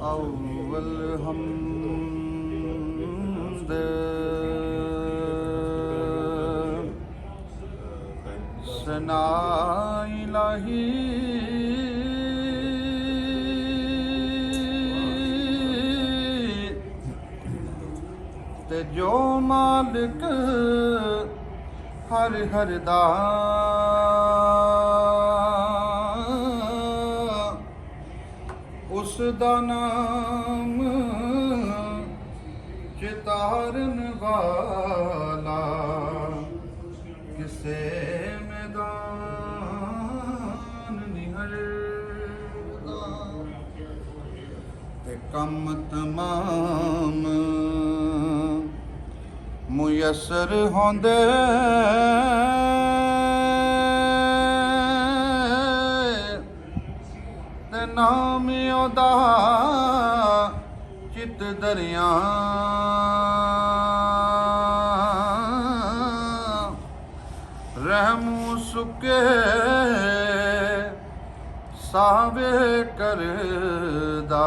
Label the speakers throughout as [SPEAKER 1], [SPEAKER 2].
[SPEAKER 1] अव्वल हमद सना इलाही ते जो मालिक हर हर दा उस दा नाम चितारन वाला किसे मैदान निहरदा ते कम तमाम मुयसर होंदे ते नाम ओदा चित दरिया रहमू सुके सावे करदा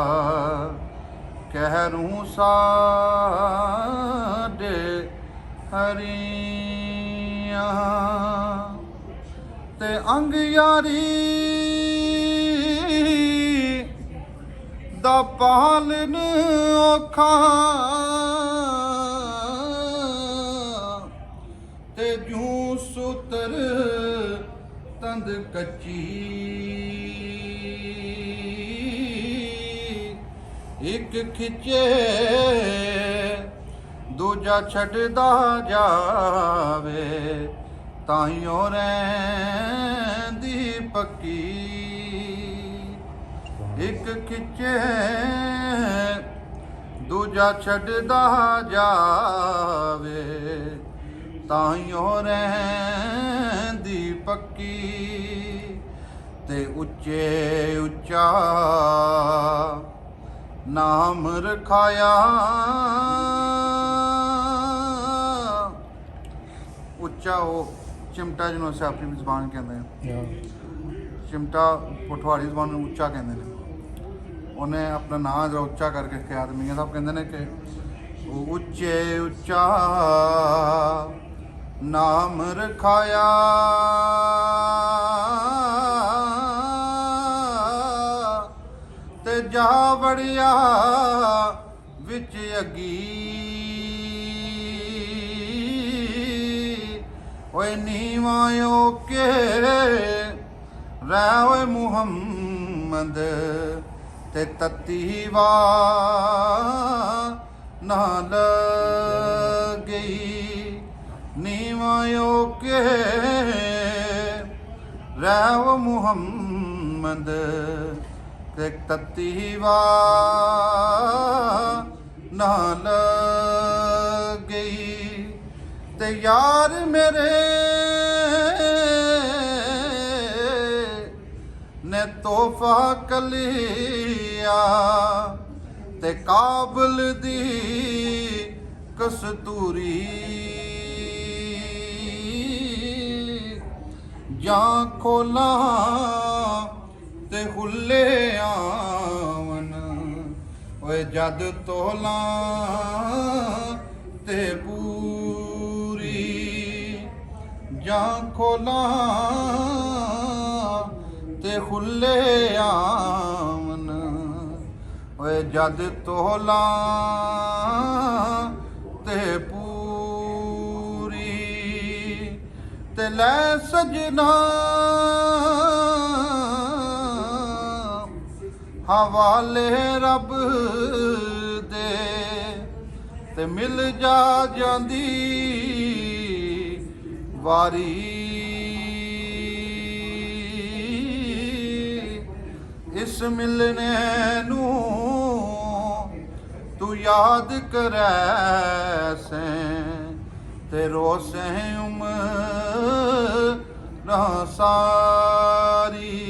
[SPEAKER 1] कहरूं साडे हरियां ते अंग यारी दा पालन औखा ते जूं सुतर तंद कच्ची एक खिचे दूजा छड्डदा जावे ताइयों रैंदी पक्की एक खिचे दूजा छड्डदा जावे ताइयों रैंदी पक्की ते उच्चे उच्चा नाम रखाया उच्चा वो चिमटा जिन्हों अस अपनी जबान कहते हैं चिमटा पठवाड़ी जबान में उच्चा कहते हैं उन्हें अपना नाम जरा उच्चा करके ख्याल मियां साहब कहते हैं कि उच्चे उच्चा नाम रखाया ते जा वड़िया विच अगी ओए नीवायो के रहे मुहम्मद ते तत्तीवा ना लगी नीवायो के रहे मुहम्मद ते तत्तीवा ना लगी ते यार मेरे ने तोहफा कलिया ते काबल दी कस्तूरी जां खोला ते हुल्ले आवन ओए जद तोला ते पूरी जां खोला ते हुल्ले आवन ओए जद तोला ते पूरी ते लै सजना हवाले रब दे ते मिल जा जांदी वारी इस मिलने नू तू याद करे से ते रोसे उम्र सारी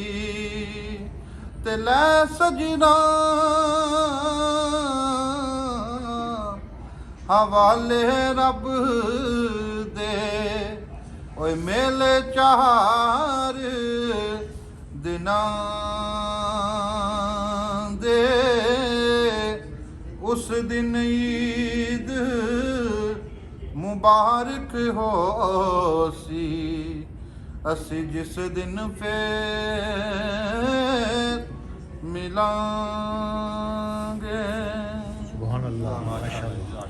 [SPEAKER 1] ते लै सजना हवाले रब दे ओए मेले चार दिना दे उस दिन ईद मुबारक होसी असी जिस दिन फिर मिलांगे।
[SPEAKER 2] सुभान अल्लाह, माशाअल्लाह।